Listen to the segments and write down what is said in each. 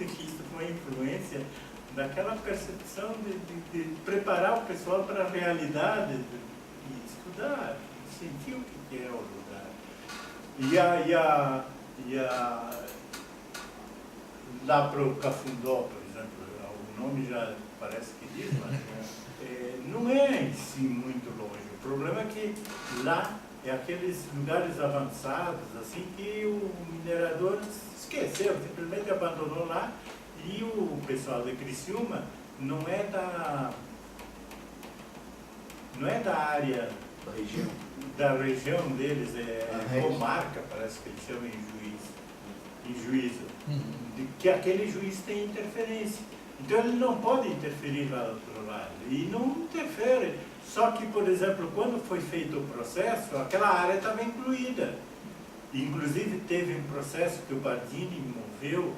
dúvida que isso foi influência daquela percepção de preparar o pessoal para a realidade, de estudar, de sentir o que é o lugar. Lá para o Cafundó, por exemplo, o nome já parece que diz, mas não é em si muito longe. O problema é que lá é aqueles lugares avançados, assim, que o minerador esqueceu, simplesmente abandonou lá, e o pessoal de Criciúma não é da área da região deles, comarca, parece que eles chamam em juízo, de que aquele juiz tem interferência. Então ele não pode interferir lá do outro lado, e não interfere. Só que, por exemplo, quando foi feito o processo, aquela área estava incluída. Inclusive teve um processo que o Bardini moveu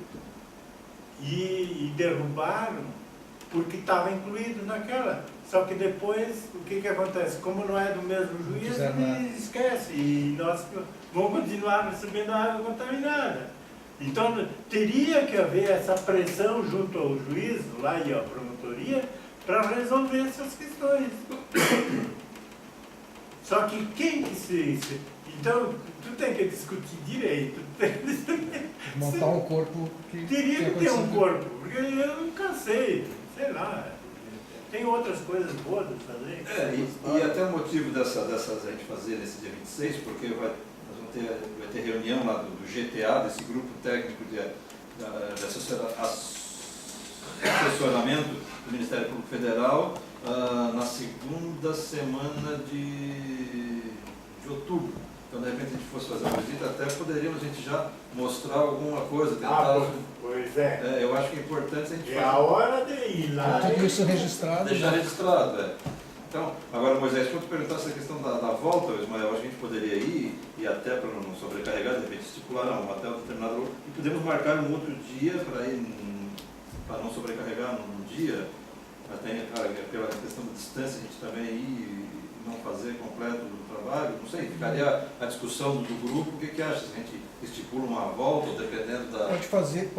e derrubaram porque estava incluído naquela. Só que depois, o que acontece? Como não é do mesmo juiz, ele esquece. E nós vamos continuar recebendo água contaminada. Então, teria que haver essa pressão junto ao juiz, lá e à promotoria, para resolver essas questões. Só que quem que se... Então, tu tem que discutir direito. Montar um corpo que... Teria que ter um corpo, porque eu não cansei, sei lá. Tem outras coisas boas de fazer. E até o motivo dessa a gente fazer nesse dia 26, porque vai ter reunião lá do GTA, desse grupo técnico de assessoramento do Ministério Público Federal, na segunda semana de outubro. Então, de repente, a gente fosse fazer uma visita, até poderíamos a gente já mostrar alguma coisa, tentar... Pois é. Eu acho que é importante a gente fazer... a hora de ir lá. Tudo isso registrado. Deixar registrado, Então, agora, Moisés, quando tu perguntar essa questão da volta, Ismael, acho que a gente poderia ir, e até para não sobrecarregar, de repente estipular um hotel determinado, e podemos marcar um outro dia para ir, para não sobrecarregar num dia, mas tem pela questão da distância, a gente também ir e não fazer completo do trabalho, não sei, ficaria a discussão do grupo, o que acha? Se a gente estipula uma volta, dependendo da... Pode fazer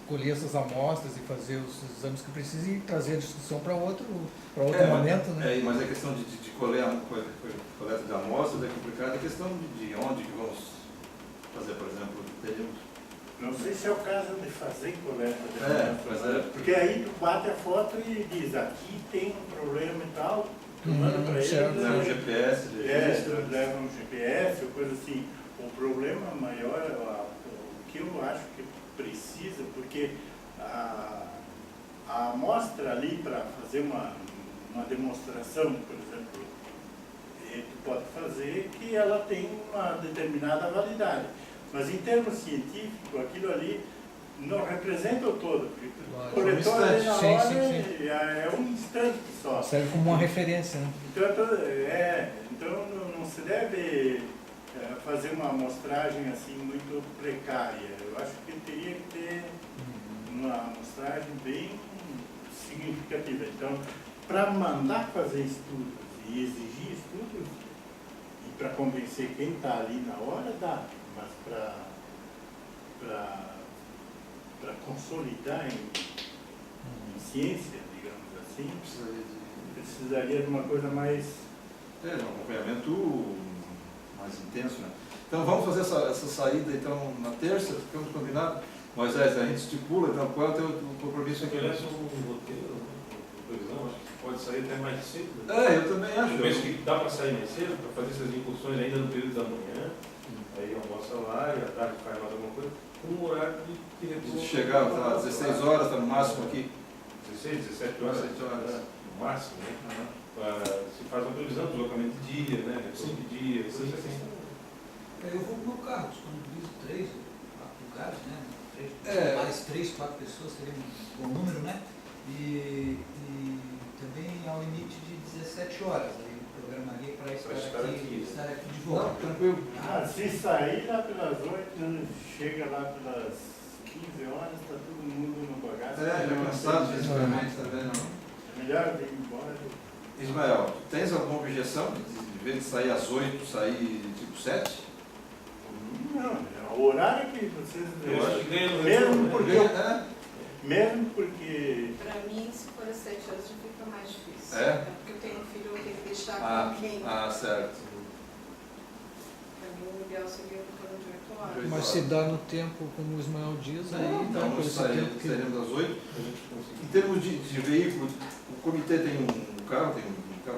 colher essas amostras e fazer os exames que precisa e trazer a discussão para outro momento, né? Mas a questão de coleta de amostras é complicada, a questão de onde que vamos fazer, por exemplo, teríamos... Não sei se é o caso de fazer coleta de amostras, porque aí tu bate a foto e diz, aqui tem um problema e tal, tu manda para ele, leva um GPS, leva um GPS ou coisa assim. O problema maior, o que eu acho que precisa, porque a amostra ali para fazer uma demonstração, por exemplo, tu pode fazer que ela tem uma determinada validade. Mas em termos científicos, aquilo ali não representa o todo. O coletor ali na hora é um instante só. Serve como uma referência, né? Então não se deve fazer uma amostragem assim muito precária. Eu acho que teria que ter uma amostragem bem significativa. Então, para mandar fazer estudos e exigir estudos, e para convencer quem está ali na hora, dá. Mas para consolidar em ciência, digamos assim, precisaria de uma coisa mais... um acompanhamento mais intenso, né? Então vamos fazer essa saída então na terça, ficamos combinados? Moisés, a gente estipula, então qual é o teu compromisso aqui? Aliás, o roteiro, a previsão, acho que pode sair até mais cedo. Eu também acho. Eu penso que dá para sair mais cedo, para fazer essas incursões ainda no período da manhã. Aí almoça lá e à tarde faz mais alguma coisa, com um horário de retorno. Chegar às 16 horas, está no máximo aqui. 16, 17 horas, no máximo, né? Se faz uma previsão do deslocamento de dia, né? Retorno de dia, coisas assim. Eu vou com o meu carro, disponibilizo 3 ou 4 lugares, né? Mais 3, 4 pessoas seria um bom número, né? E também ao limite de 17 horas. Programaria para estar aqui de volta. Não, tranquilo. Se sair lá pelas 8, chega lá pelas 15 horas, está todo mundo no bagaço. Já cansado fisicamente também, não. É melhor vir embora. Ismael, tens alguma objeção de vez de sair às 8, sair tipo 7? Não, O horário que vocês... Eu acho que ganha no Mesmo retorno, né? porque... Mesmo porque... Pra mim, se for às 7 horas, já fica mais difícil. É? Porque eu tenho um filho, eu tenho que deixar com alguém. Certo. Pra mim, o ideal seria por torno de 8 horas. Mas se dá no tempo, como o Ismael diz, aí Então, dá por nós esse tempo que... sairemos às 8. A gente conseguir. Em termos de veículo, o comitê tem um carro,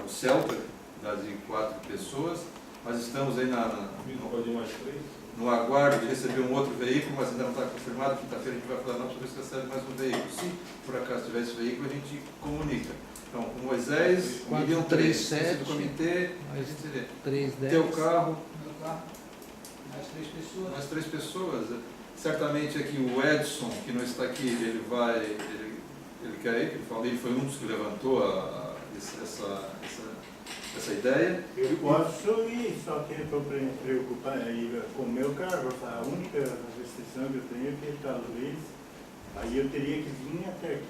um Celta, de 4 pessoas. Nós estamos aí Pode ir mais 3. no aguardo de receber um outro veículo, mas ainda não está confirmado. Quinta-feira a gente vai falar, não, sobre se recebe mais um veículo. Se por acaso tiver esse veículo, a gente comunica. Então, o Moisés, o Milião 3, 7, do comitê, a mais gente vê. 3, 10. Teu carro, Meu carro, mais 3 pessoas. mais 3 pessoas. Certamente aqui o Edson, que não está aqui, ele quer ir, ele foi um dos que levantou essa ideia. Eu posso ir, só que eu estou preocupado aí com o meu carro. A única restrição que eu tenho é que talvez aí eu teria que vir até aqui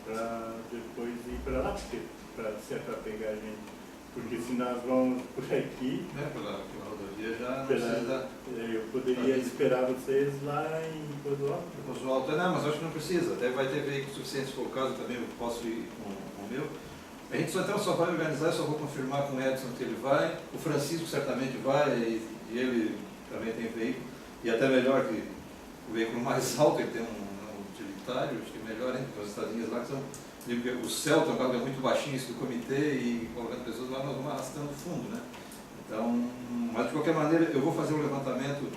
para depois ir para lá, se é para pegar a gente. Porque se nós vamos por aqui, Pela rodovia já não precisa. eu poderia esperar vocês lá em Pozualto. O alto não, mas acho que não precisa. Até vai ter veículos suficientes se for o caso também, eu posso ir com o meu. A gente só vai organizar, só vou confirmar com o Edson que ele vai. O Francisco certamente vai, e ele também tem veículo. E até melhor que o veículo mais alto, ele tem um utilitário, acho que é melhor, hein? Porque as estradinhas lá que são. O Celta é um carro que é muito baixinho, esse do comitê, e colocando pessoas lá, nós vamos arrastando fundo, né? Então, mas de qualquer maneira, eu vou fazer um levantamento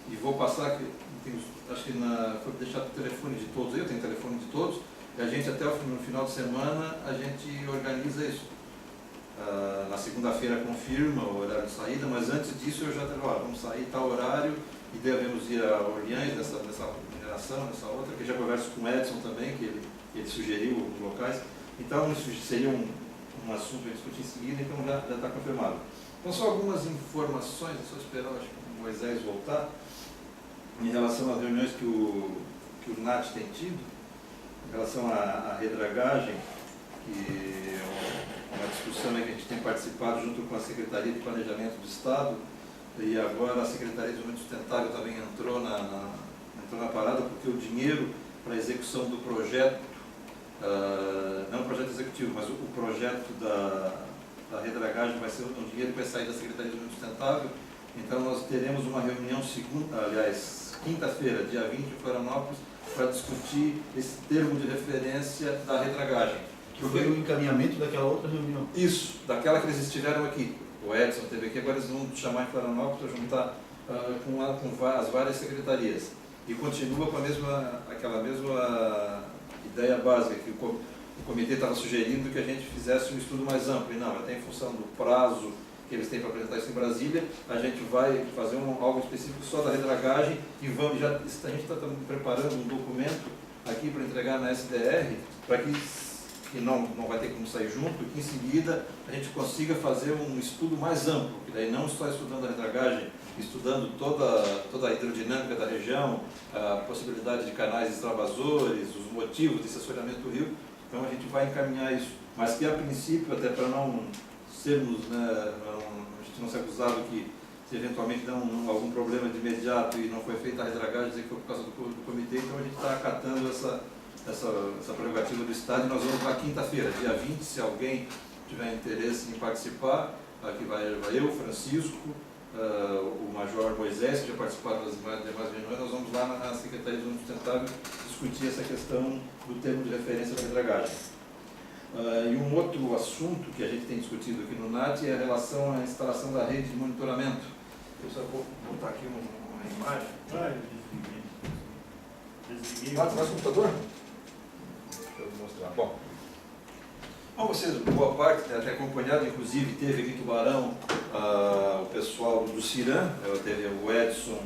e vou passar, acho que foi deixado o telefone de todos, eu tenho o telefone de todos, e a gente até no final de semana, a gente organiza isso. Na segunda-feira confirma o horário de saída, mas antes disso eu já tenho, vamos sair tal horário, e devemos ir a Orleans nessa mineração, nessa outra, que eu já converso com o Edson também, que ele sugeriu os locais. Então, isso seria um assunto a discutir em seguida, então já está confirmado. Então, só algumas informações, é só esperar, acho que o Moisés voltar, em relação às reuniões que o NAT tem tido, em relação à redragagem, que é uma discussão que a gente tem participado junto com a Secretaria de Planejamento do Estado, e agora a Secretaria de Desenvolvimento Sustentável também entrou na parada, porque o dinheiro para a execução do projeto, não o projeto executivo, mas o projeto da redragagem vai ser um dinheiro que vai sair da Secretaria de Desenvolvimento Sustentável. Então nós teremos uma reunião quinta-feira, dia 20, em Florianópolis, para discutir esse termo de referência da redragagem. Que foi o encaminhamento daquela outra reunião. Isso, daquela que eles estiveram aqui. O Edson teve aqui, agora eles vão chamar em Florianópolis para juntar com as várias secretarias. E continua com aquela mesma ideia básica, que o comitê estava sugerindo que a gente fizesse um estudo mais amplo. E não, até em função do prazo que eles têm para apresentar isso em Brasília, a gente vai fazer algo específico só da redragagem e a gente está preparando um documento aqui para entregar na SDR, para que não vai ter como sair junto, que em seguida a gente consiga fazer um estudo mais amplo, que daí não só estudando a redragagem, estudando toda a hidrodinâmica da região, a possibilidade de canais extravasores, os motivos desse assoreamento do rio. Então a gente vai encaminhar isso, mas que a princípio, até para não sermos, a gente não ser acusado que se eventualmente dá algum problema de imediato e não foi feita a redragagem, dizer que foi por causa do comitê, então a gente está acatando essa prerrogativa do Estado, e nós vamos para quinta-feira, dia 20, se alguém tiver interesse em participar, aqui vai eu, Francisco, o Major Moisés, que já participaram das demais reuniões, nós vamos lá na Secretaria de Desenvolvimento Sustentável discutir essa questão do termo de referência da redragagem. E um outro assunto que a gente tem discutido aqui no NAT é a relação à instalação da rede de monitoramento. Eu só vou botar aqui uma imagem. Desliguei. Mais computador? Deixa eu mostrar. Bom, vocês, boa parte, né, até acompanhado, inclusive teve aqui em Tubarão o pessoal do CIRAM, teve o Edson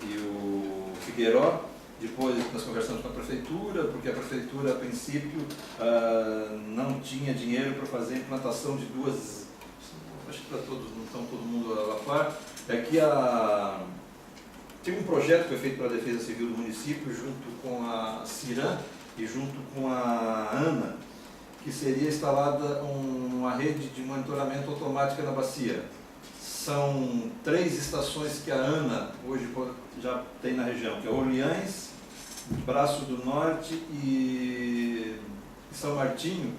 e o Figueiró. Depois nós conversamos com a prefeitura, porque a prefeitura, a princípio, não tinha dinheiro para fazer a implantação de duas, acho que para todos, não estão todo mundo a par, é que tem um projeto que foi feito pela Defesa Civil do município, junto com a CIRAM e junto com a ANA, que seria instalada uma rede de monitoramento automática na bacia. são 3 estações que a ANA hoje já tem na região, que é Orleans, Braço do Norte e São Martinho,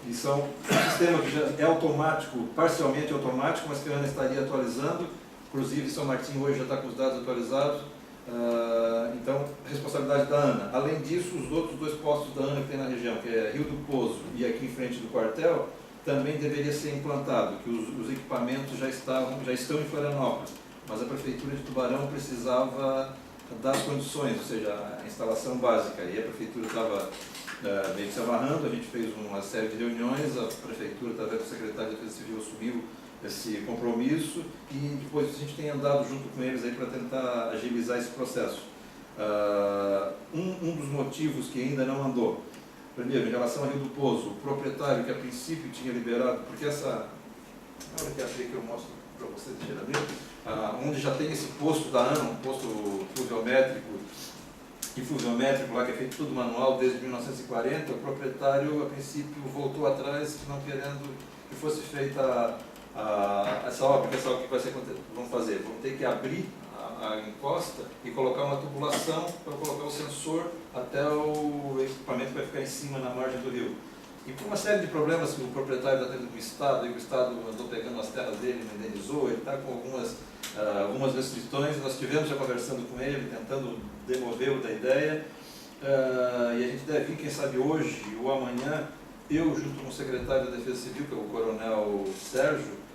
que são um sistema que já é automático, parcialmente automático, mas que a ANA estaria atualizando. Inclusive, São Martinho hoje já está com os dados atualizados. Então, responsabilidade da ANA. Além disso, os outros 2 postos da ANA que tem na região, que é Rio do Poço e aqui em frente do quartel, também deveria ser implantado, que os equipamentos já estão em Florianópolis, mas a Prefeitura de Tubarão precisava das condições, ou seja, a instalação básica. E a Prefeitura estava meio que se amarrando, a gente fez uma série de reuniões, a Prefeitura, através do secretário de Defesa Civil, assumiu esse compromisso e depois a gente tem andado junto com eles aí para tentar agilizar esse processo. Um dos motivos que ainda não andou, primeiro, em relação ao Rio do Poço, o proprietário que a princípio tinha liberado, porque essa, olha que abrir que eu mostro para vocês, deixa eu abrir, onde já tem esse posto da ANA, um posto fluviométrico lá que é feito tudo manual desde 1940, o proprietário a princípio voltou atrás, não querendo que fosse feita essa obra, que vai ser, vamos fazer, vamos ter que abrir a encosta e colocar uma tubulação para colocar o sensor até o equipamento que vai ficar em cima na margem do rio. E por uma série de problemas que o proprietário está tendo com o Estado, e o Estado andou pegando as terras dele, não indenizou, ele está com algumas restrições, nós estivemos já conversando com ele, tentando demovê-lo da ideia, e a gente deve vir, quem sabe hoje ou amanhã, eu junto com o secretário da Defesa Civil, que é o coronel Sérgio,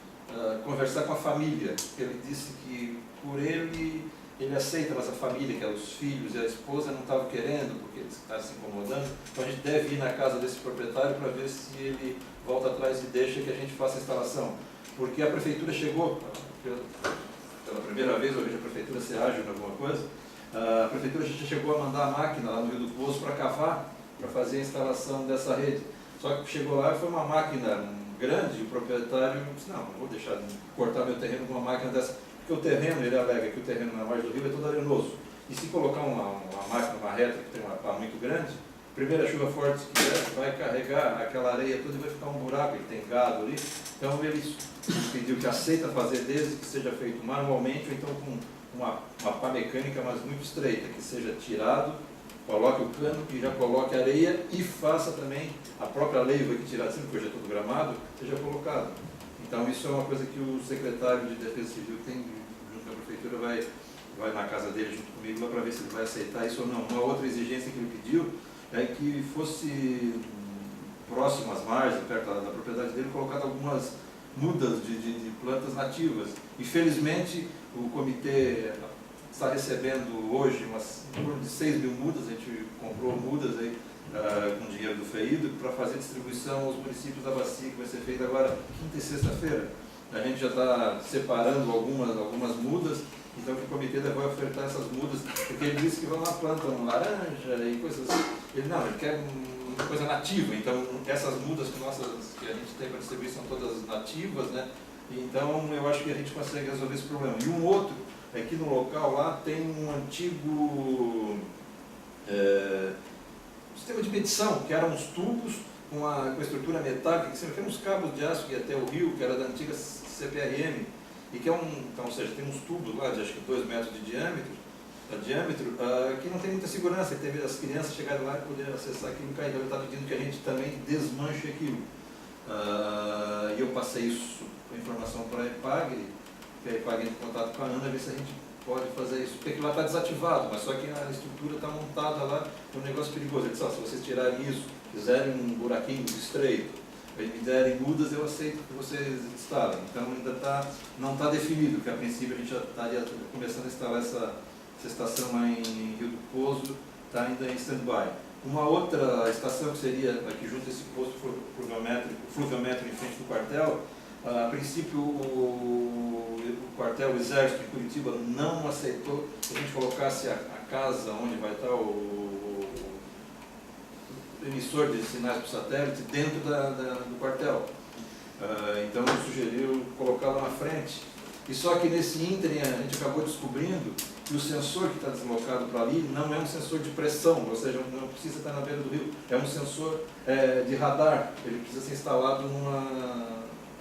conversar com a família, porque ele disse que por ele aceita, mas a família, que é os filhos e a esposa, não estavam querendo, porque ele está se incomodando. Então a gente deve ir na casa desse proprietário para ver se ele volta atrás e deixa que a gente faça a instalação. Porque a prefeitura chegou, pela primeira vez, eu vejo a prefeitura ser ágil em alguma coisa, a prefeitura já chegou a mandar a máquina lá no Rio do Poço para cavar, para fazer a instalação dessa rede. Só que chegou lá e foi uma máquina grande, e o proprietário disse, não vou deixar de cortar meu terreno com uma máquina dessa. Porque o terreno, ele alega que o terreno na margem do rio é todo arenoso. E se colocar uma máquina, uma reta que tem uma pá muito grande, a primeira chuva forte que der, vai carregar aquela areia toda e vai ficar um buraco, ele tem gado ali. Então ele pediu que aceita fazer desde que seja feito manualmente, ou então com uma pá mecânica, mas muito estreita, que seja tirado, coloque o cano e já coloque a areia e faça também a própria leiva que tirar, sempre que hoje é todo gramado, seja colocado. Então isso é uma coisa que o secretário de Defesa Civil tem, junto com a prefeitura, vai na casa dele junto comigo lá para ver se ele vai aceitar isso ou não. Uma outra exigência que ele pediu é que fosse próximo às margens, perto da propriedade dele, colocado algumas mudas de plantas nativas. Infelizmente o comitê está recebendo hoje em torno de 6 mil mudas, a gente comprou mudas aí, com dinheiro do FEIDO, para fazer distribuição aos municípios da bacia, que vai ser feita agora quinta e sexta-feira. A gente já está separando algumas mudas, então que o comitê vai ofertar essas mudas, porque ele disse que vão lá plantam laranja e coisas assim. Ele quer uma coisa nativa, então essas mudas que a gente tem para distribuir são todas nativas, né? Então eu acho que a gente consegue resolver esse problema. E um outro é que no local lá tem um antigo sistema de medição, que eram uns tubos com a estrutura metálica, que sempre tem uns cabos de aço que ia até o rio, que era da antiga CPRM, e que então, ou seja, tem uns tubos lá de acho que 2 metros de diâmetro, que não tem muita segurança, que teve as crianças chegarem lá e poderem acessar aquilo e cair. Então ele está pedindo que a gente também desmanche aquilo. E eu passei isso com informação para a EPAG, que a EPAG entra em contato com a ANA, ver se a gente pode fazer isso, porque aquilo lá está desativado, mas só que a estrutura está montada lá, é um negócio perigoso. Ele disse, se vocês tirarem isso, fizerem um buraquinho estreito, me derem mudas, eu aceito que vocês instalem. Então ainda não está definido, que a princípio a gente já estaria começando a instalar essa estação lá em Rio do Poço, está ainda em stand-by. Uma outra estação que seria aqui junto a esse posto fluviométrico em frente do quartel, a princípio o quartel, o Exército em Curitiba não aceitou que a gente colocasse a casa onde vai estar o emissor de sinais para o satélite dentro do quartel. Então ele sugeriu colocá-lo na frente. E só que nesse ínterim a gente acabou descobrindo que o sensor que está deslocado para ali não é um sensor de pressão, ou seja, não precisa estar na beira do rio, é um sensor de radar, ele precisa ser instalado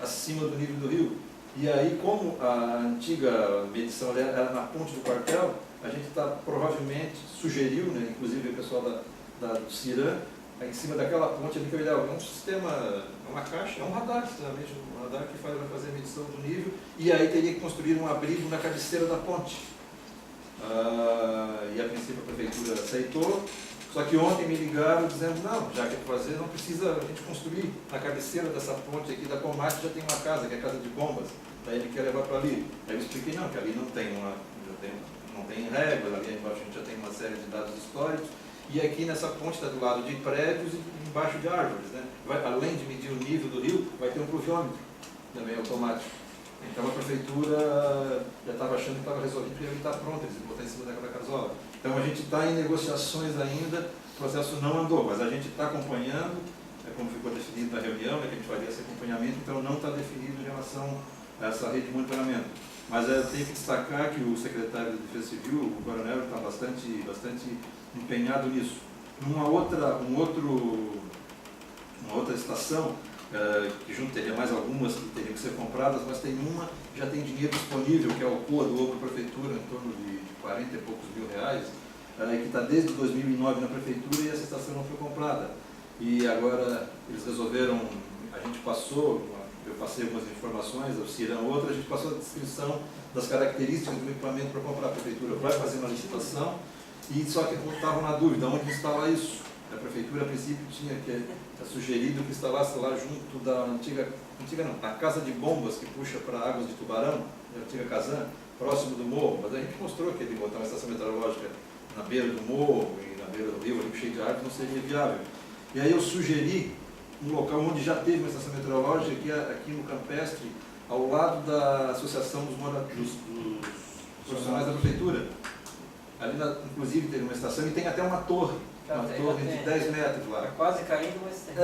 acima do nível do rio. E aí, como a antiga medição era na ponte do quartel, a gente provavelmente sugeriu, né, inclusive o pessoal do CIRAM, em cima daquela ponte ali que eu ideal, é um sistema, é uma caixa, é um radar, sinceramente, um radar que vai fazer a medição do nível, e aí teria que construir um abrigo na cabeceira da ponte. E a princípio a prefeitura aceitou, só que ontem me ligaram dizendo, não, já que é para fazer, não precisa a gente construir na cabeceira dessa ponte aqui da Comate, já tem uma casa, que é a Casa de Bombas, daí ele quer levar para ali. Aí eu expliquei, não, que ali não tem regras, ali embaixo a gente já tem uma série de dados históricos, e aqui nessa ponte está do lado de prédios e embaixo de árvores, né? Além de medir o nível do rio, vai ter um pluviômetro também automático. Então a prefeitura já estava achando que estava resolvido porque ele está pronto, eles botaram em cima daquela casola. Então a gente está em negociações ainda, o processo não andou, mas a gente está acompanhando, como ficou definido na reunião, né, que a gente faria esse acompanhamento, então não está definido em relação a essa rede de monitoramento. Mas eu tenho que destacar que o secretário de Defesa Civil, o coronel, está bastante empenhado nisso. Uma outra estação, que junto teria mais algumas que teriam que ser compradas, mas tem uma que já tem dinheiro disponível, que é o COA, doou para a prefeitura em torno de 40 e poucos mil reais, que está desde 2009 na prefeitura e essa estação não foi comprada. E agora eles resolveram, eu passei algumas informações, o CIRAM outra, a gente passou a descrição das características do equipamento para comprar. A prefeitura vai fazer uma licitação, e só que estavam na dúvida, onde instalar isso? A prefeitura, a princípio, tinha sugerido que instalasse lá junto da na Casa de Bombas, que puxa para Águas de Tubarão, a antiga Casan, próximo do morro, mas a gente mostrou que ele botar uma estação meteorológica na beira do morro e na beira do rio, ali cheio de árvores, não seria viável. E aí eu sugeri um local onde já teve uma estação meteorológica, aqui no Campestre, ao lado da Associação dos Profissionais da Prefeitura. Ali, inclusive, teve uma estação e tem até uma torre. Uma torre de 10 metros lá. Está quase caindo, mas tem.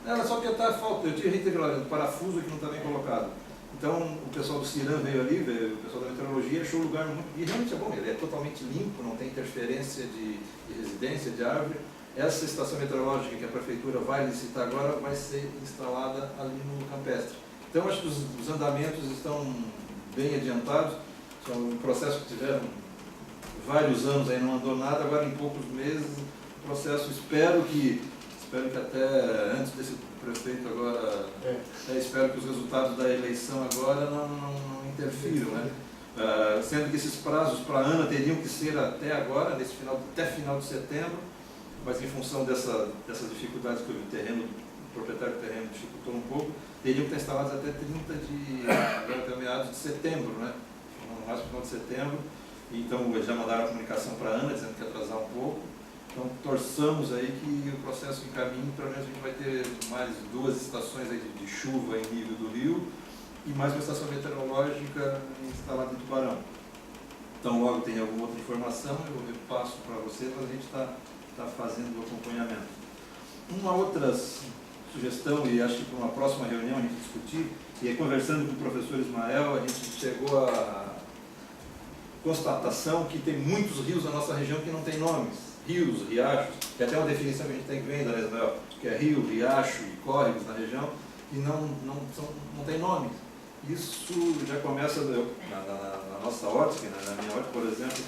Ela só que está falta. Eu tinha o parafuso que não está bem colocado. Então, o pessoal do CIRAM veio ali, o pessoal da meteorologia, achou o lugar muito. E realmente é bom, ele é totalmente limpo, não tem interferência de residência, de árvore. Essa estação meteorológica que a prefeitura vai licitar agora vai ser instalada ali no Campestre. Então, acho que os andamentos estão bem adiantados. São um processo que tiveram vários anos aí, não andou nada, agora em poucos meses o processo, espero que até antes desse prefeito agora, espero que os resultados da eleição agora não interfiram, né? Sendo que esses prazos para a ANA teriam que ser até agora, até final de setembro, mas em função dessas dificuldades que o proprietário do terreno dificultou um pouco, teriam que estar instalados até até meados de setembro, né? No máximo final de setembro. Então, eles já mandaram a comunicação para a ANA, dizendo que ia atrasar um pouco. Então, torçamos aí que o processo encaminhe, pelo menos a gente vai ter mais 2 estações aí de chuva em nível do rio e mais uma estação meteorológica instalada em Tubarão. Então, logo tem alguma outra informação, eu repasso para vocês, mas a gente está fazendo o acompanhamento. Uma outra sugestão, e acho que para uma próxima reunião a gente discutir, e aí conversando com o professor Ismael, a gente chegou a constatação que tem muitos rios na nossa região que não tem nomes. Rios, riachos, que até uma definição que a gente tem que ver ainda, né, Ismael? Que é rio, riacho e córregos na região, que não tem nomes. Isso já começa na nossa ótica, na minha ótica, por exemplo,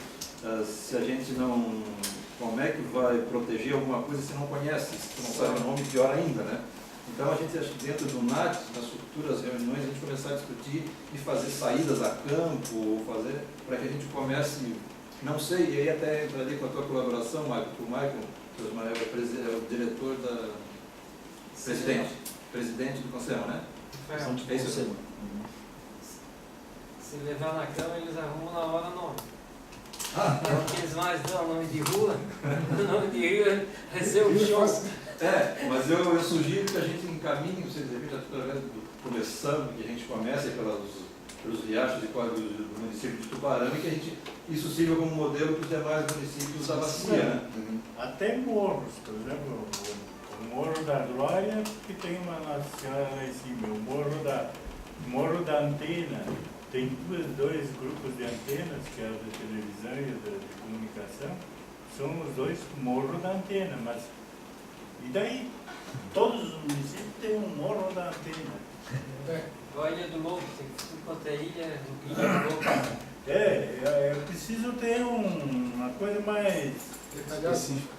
se a gente não... Como é que vai proteger alguma coisa se não conhece, se não sabe o nome, pior ainda, né? Então a gente, acho que dentro do NAT, nas futuras reuniões, a gente começar a discutir e fazer saídas a campo, ou fazer, para que a gente comece, não sei, e aí até ali com a tua colaboração, Michael, o Ismael é o diretor presidente do Conselho, né? É isso. Se levar na cama, eles arrumam na hora nome. É o que eles mais dão, nome de rua, nome de rio, vai ser o show. Mas eu sugiro que a gente encaminhe, vocês já através começando, que a gente comece pelos riachos e córregos do município de Tubarão e que isso sirva como modelo para os demais municípios da bacia, né? Até morros, por exemplo, o Morro da Glória, que tem uma Nossa Senhora lá em cima, o Morro da Antena, tem dois grupos de antenas, que é o da televisão e o de comunicação, são os dois morros da antena, mas e daí? Todos os municípios têm um morro da antena. Igual a Ilha do Lobo, tem tudo quanto é Ilha do Lobo. Eu preciso ter uma coisa mais Específico.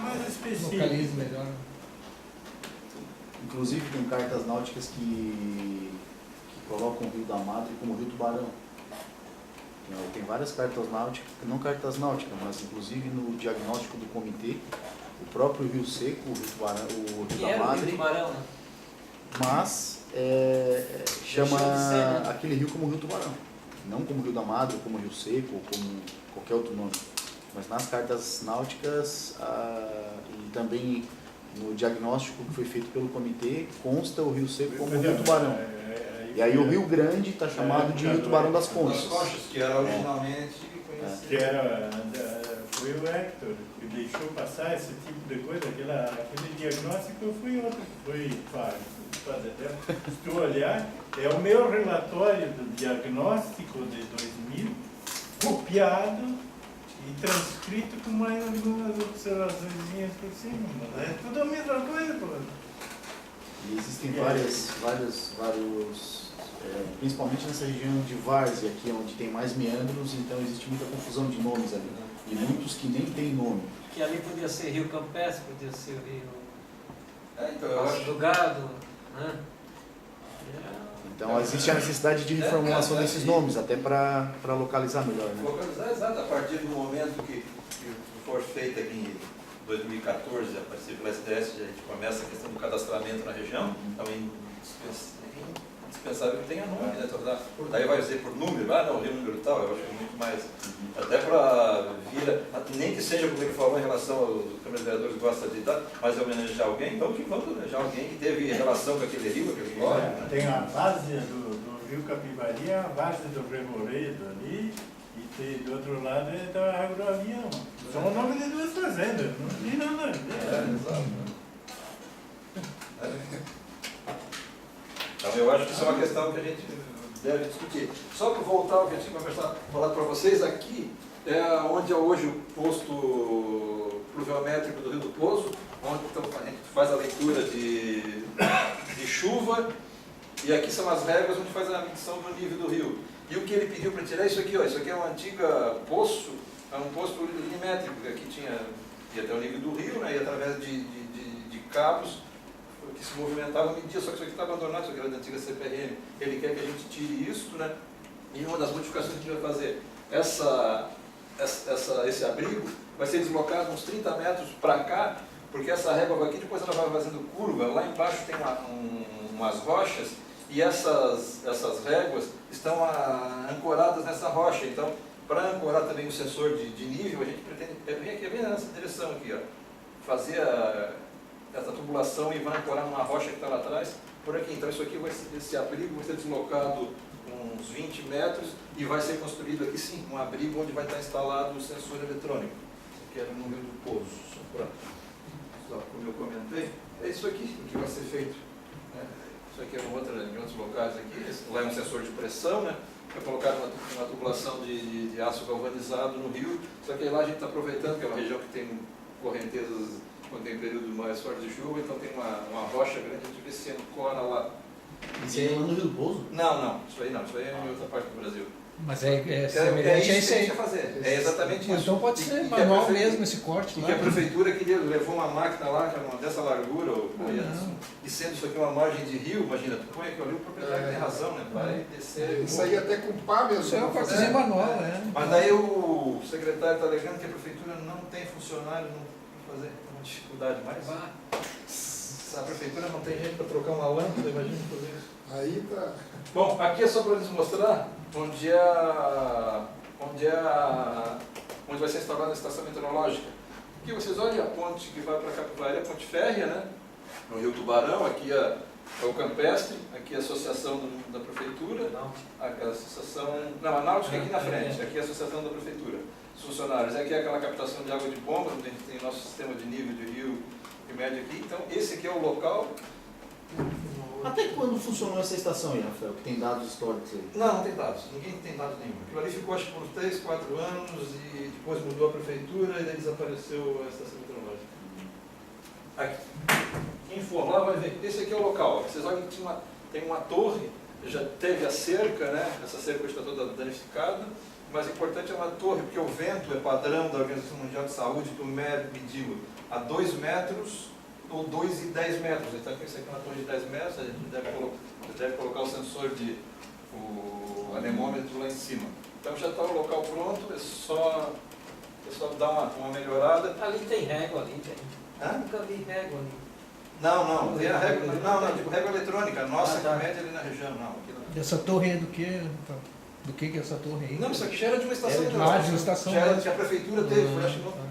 mais específica. Localize melhor. Inclusive tem cartas náuticas que colocam o Rio da Madre como Rio Tubarão. Tem várias cartas náuticas, não cartas náuticas, mas inclusive no diagnóstico do comitê, o próprio Rio Seco, o Rio Tubarão, o Rio Que da era o Madre, Rio Tubarão, né? mas chama Deixou de ser, né? aquele rio como Rio Tubarão. Não como Rio da Madre, ou como Rio Seco, ou como qualquer outro nome. Mas nas cartas náuticas e também no diagnóstico que foi feito pelo comitê, consta o Rio Seco como Rio Tubarão. E aí o Rio Grande está chamado de Rio Tubarão das Das Conchas. Conchas, que era originalmente conhecido. Que foi o Hector que deixou passar esse tipo de coisa, aquele diagnóstico foi outro que foi se tu olhar, é o meu relatório do diagnóstico de 2000, copiado e transcrito com mais algumas observações por cima. Mas é tudo a mesma coisa, pô. E existem vários, principalmente nessa região de Várzea, aqui onde tem mais meandros, então existe muita confusão de nomes ali. E muitos que nem tem nome. Que ali podia ser Rio Campestre, podia ser o Rio Então eu Passo acho do Gado, né? Então existe a necessidade de reformulação desses nomes, até para localizar melhor, né? localizar, exato, a partir do momento que for feita aqui em 2014, a partir pela SDS, a gente começa a questão do cadastramento na região, então é indispensável que tenha nome, né? Daí vai dizer por número, não, o número tal, eu acho que é muito mais, até para vir, nem que seja como ele falou em relação aos câmeras vereadores gostam de dar, mas homenagear alguém, então que vamos homenagear alguém que teve relação com aquele rio, aquele óleo. Tem a base do Rio Capivari, a base do Remoredo ali, e do outro lado é da Agroavião. São o nome de duas fazendas, não tem nada a ver. Exato. Então eu acho que isso é uma questão que a gente deve discutir. Só para voltar ao que a gente tinha falado para vocês, aqui é onde é hoje o posto pluviométrico do Rio do Poço, onde então, a gente faz a leitura de chuva, e aqui são as réguas onde faz a medição do nível do rio. E o que ele pediu para tirar é isso aqui, ó, isso aqui é um antigo poço, é um posto milimétrico, que aqui ia até o nível do rio, né, e através de cabos que se movimentavam, media, só que isso aqui está abandonado, isso aqui era da antiga CPRM. Ele quer que a gente tire isso, né? E uma das modificações que a gente vai fazer, esse abrigo vai ser deslocado uns 30 metros para cá, porque essa régua vai aqui, depois ela vai fazendo curva, lá embaixo tem umas rochas, e essas réguas estão ancoradas nessa rocha. Então, para ancorar também o sensor de nível, a gente pretende vir aqui, bem nessa direção aqui, ó, fazer essa tubulação e vai ancorar numa rocha que está lá atrás, por aqui. Então isso aqui esse abrigo vai ser deslocado uns 20 metros e vai ser construído aqui sim, um abrigo onde vai estar instalado o sensor eletrônico. Isso aqui era no Rio do Poço, só como eu comentei, é isso aqui que vai ser feito. Né? Isso aqui é em outros locais aqui, lá é um sensor de pressão, né? Foi colocado uma tubulação de aço galvanizado no rio, só que lá a gente está aproveitando que é uma região que tem correntezas quando tem período mais forte de chuva, então tem uma rocha grande, a gente vê se ancora lá. Isso aí é lá no Rio do Poço? Não, isso aí é em outra parte do Brasil. Mas é É semelhante a isso esse que a aí. gente vai fazer, é exatamente isso. Então pode ser E que manual mesmo esse corte E lá. que a prefeitura queria, levou uma máquina lá, que era dessa largura, e sendo isso aqui uma margem de rio, imagina, tu põe aqui ali, o proprietário tem razão, né? Vai descer. Isso aí até com pá mesmo. Isso é um cortezinho manual, é. Mas daí o secretário está alegando que a prefeitura não tem funcionário, não vai fazer uma dificuldade mais. Se a prefeitura não tem gente para trocar uma lâmpada, imagina fazer isso. Aí tá. Bom, aqui é só para lhes mostrar onde vai ser instalada a estação meteorológica. Aqui vocês olhem a ponte que vai para Capivari, a ponte férrea, né? No Rio Tubarão, aqui é o Campestre, aqui é a associação da prefeitura, a associação, não, a Náutica é aqui na frente, aqui é a associação da prefeitura, os funcionários, aqui é aquela captação de água de bomba, onde a gente tem nosso sistema de nível de rio e médio aqui, então esse aqui é o local. Até quando funcionou essa estação aí, Rafael, que tem dados históricos aí? Não tem dados, ninguém tem dados nenhum. Aquilo ali ficou acho que por 3, 4 anos e depois mudou a prefeitura e daí desapareceu a estação meteorológica. Aqui. Quem for lá vai ver. Esse aqui é o local. Vocês olhem que tem uma torre já teve a cerca, né? Essa cerca hoje está toda danificada. O mais importante é uma torre, porque o vento é padrão da Organização Mundial de Saúde, que o MED mediu a 2 metros ou 2,10 metros. Então, aqui, isso aqui é uma torre de 10 metros, a gente deve colocar o sensor o anemômetro lá em cima. Então já está o local pronto, é só dar uma melhorada. Ali tem régua ali, tem. Hã? Nunca vi régua ali. Não, tem a régua, não, tipo régua eletrônica, a nossa que mede ali na região, não. Aqui não. Essa torre é do que? Do que é essa torre aí? Não, isso aqui já era de uma estação de uma estação. Já era que a prefeitura teve, eu acho que Ah,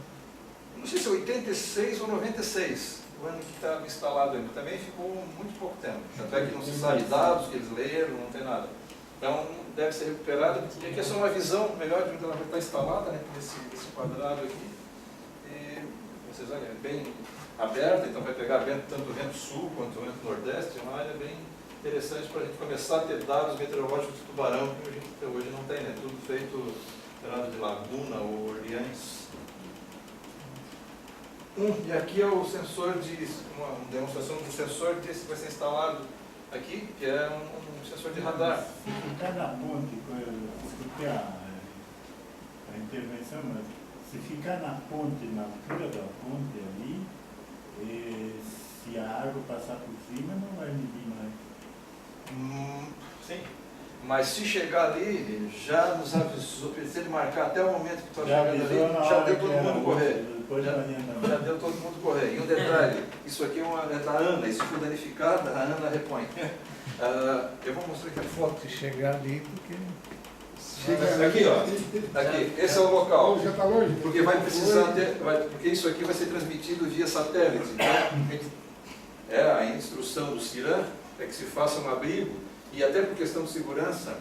não sei se é 86 ou 96, o ano que estava instalado ainda. Também ficou muito pouco tempo. Tanto é que não se sabe dados que eles leram, não tem nada. Então, deve ser recuperada. E aqui é só uma visão melhor de onde ela vai estar instalada, né, nesse quadrado aqui. E vocês olham, é bem aberta, então vai pegar tanto o vento sul quanto o vento nordeste. É uma área bem interessante para a gente começar a ter dados meteorológicos de Tubarão, que a gente até hoje não tem, né? Tudo feito de laguna ou Orleans. E aqui é o sensor uma demonstração do sensor que vai ser instalado aqui, que é um sensor de radar. Se ficar na ponte, desculpe a intervenção, mas se ficar na ponte, na altura da ponte ali, se a água passar por cima, não vai medir mais. Sim. Mas se chegar ali, já nos avisou, se ele marcar até o momento que está chegando ali, já deu todo mundo correr. Já deu todo mundo correr. E um detalhe, isso aqui é da ANA, isso foi danificado, a ANA repõe. Eu vou mostrar aqui a foto. se chegar ali, porque... Aqui, ó. Aqui, esse é o local. Já está longe? Porque vai precisar ter, porque isso aqui vai ser transmitido via satélite. Então, a instrução do CIRAM é que se faça um abrigo, e até por questão de segurança,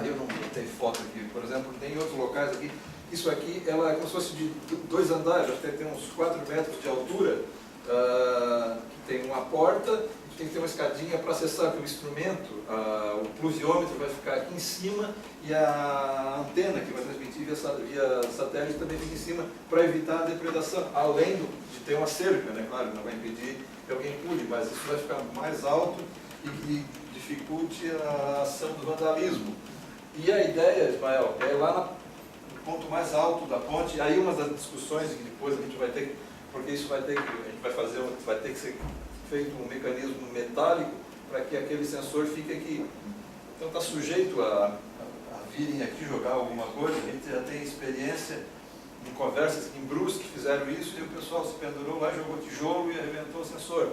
eu não botei foto aqui, por exemplo, tem outros locais aqui, isso aqui ela é como se fosse de 2 andares, acho que tem uns 4 metros de altura, que tem uma porta, tem que ter uma escadinha para acessar o instrumento, o pluviômetro vai ficar aqui em cima e a antena que vai transmitir via satélite também fica em cima para evitar a depredação, além de ter uma cerca, né? Claro, não vai impedir que alguém pule, mas isso vai ficar mais alto e que dificulte a ação do vandalismo. E a ideia, Ismael, é lá no ponto mais alto da ponte, aí uma das discussões que depois a gente vai ter, porque isso vai ter que ser feito um mecanismo metálico para que aquele sensor fique aqui. Então está sujeito a virem aqui jogar alguma coisa. A gente já tem experiência em conversas em Brusque, fizeram isso e o pessoal se pendurou lá, jogou tijolo e arrebentou o sensor.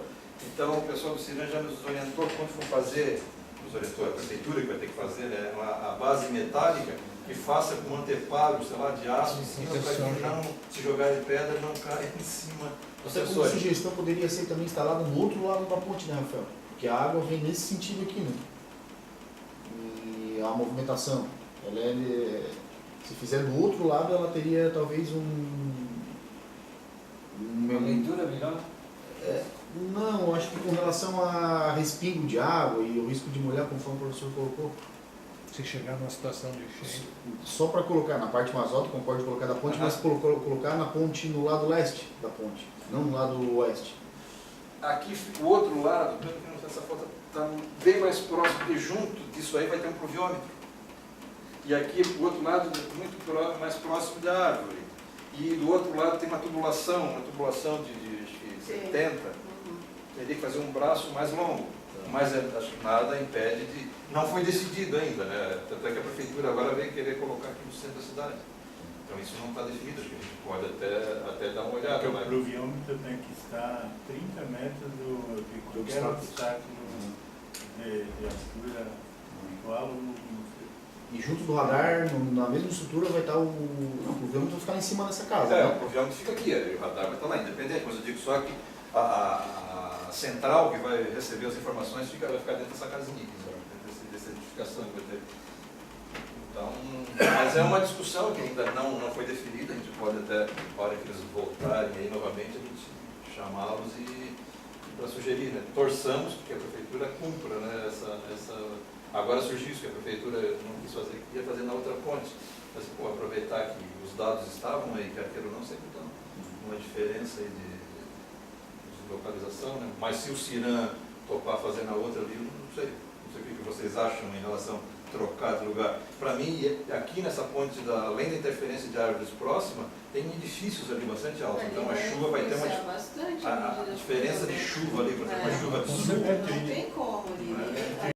Então o pessoal do CIRAM já nos orientou quando for fazer, nos orientou a prefeitura que vai ter que fazer, né, a base metálica que faça com anteparo, sei lá, de aço em cima, para que não, se jogar de pedra, não caia em cima do Você, como sensor. sugestão, poderia ser também instalado no outro lado da ponte, né, Rafael? Porque a água vem nesse sentido aqui, né? E a movimentação, se fizer do outro lado, ela teria talvez Uma leitura melhor? Não, eu acho que com relação a respingo de água e o risco de molhar, conforme o professor colocou, Se chegar numa situação de enchente. só para colocar na parte mais alta, como pode colocar da ponte, mas colocar na ponte no lado leste da ponte, não no lado oeste. Aqui, o outro lado, pelo que não essa foto está bem mais próximo, porque junto disso aí vai ter um pluviômetro. E aqui, o outro lado, muito mais próximo da árvore. E do outro lado tem uma tubulação de 70. Teria que fazer um braço mais longo. Mas acho que nada impede de... Não foi decidido ainda, né? Tanto é que a prefeitura agora veio querer colocar aqui no centro da cidade. Então isso não está definido, acho que a gente pode até dar uma olhada. Porque o pluviômetro tem que estar a 30 metros de qualquer obstáculo de altura igual E junto do radar, na mesma estrutura, vai estar o pluviômetro vai ficar em cima dessa casa. O pluviômetro fica aqui, o radar vai estar lá, independente, mas eu digo só que a central que vai receber as informações vai ficar dentro dessa casinha aqui, dessa edificação que vai ter. Então, mas é uma discussão que ainda não foi definida, a gente pode até, na hora que eles voltarem aí novamente, a gente chamá-los e para sugerir, né? Torçamos que a prefeitura cumpra, né, agora surgiu isso, que a prefeitura não quis fazer, ia fazer na outra ponte, mas aproveitar que os dados estavam aí, quer queira ou não, sempre estão uma diferença aí de localização, né? Mas se o CIRAM topar fazer na outra ali, não sei. não sei o que vocês acham em relação a trocar de lugar. Para mim, aqui nessa ponte, além da interferência de árvores próximas, tem edifícios ali bastante altos, então a chuva vai ter bastante a diferença de chuva ali, por exemplo, uma chuva de sul. Não tem como ali.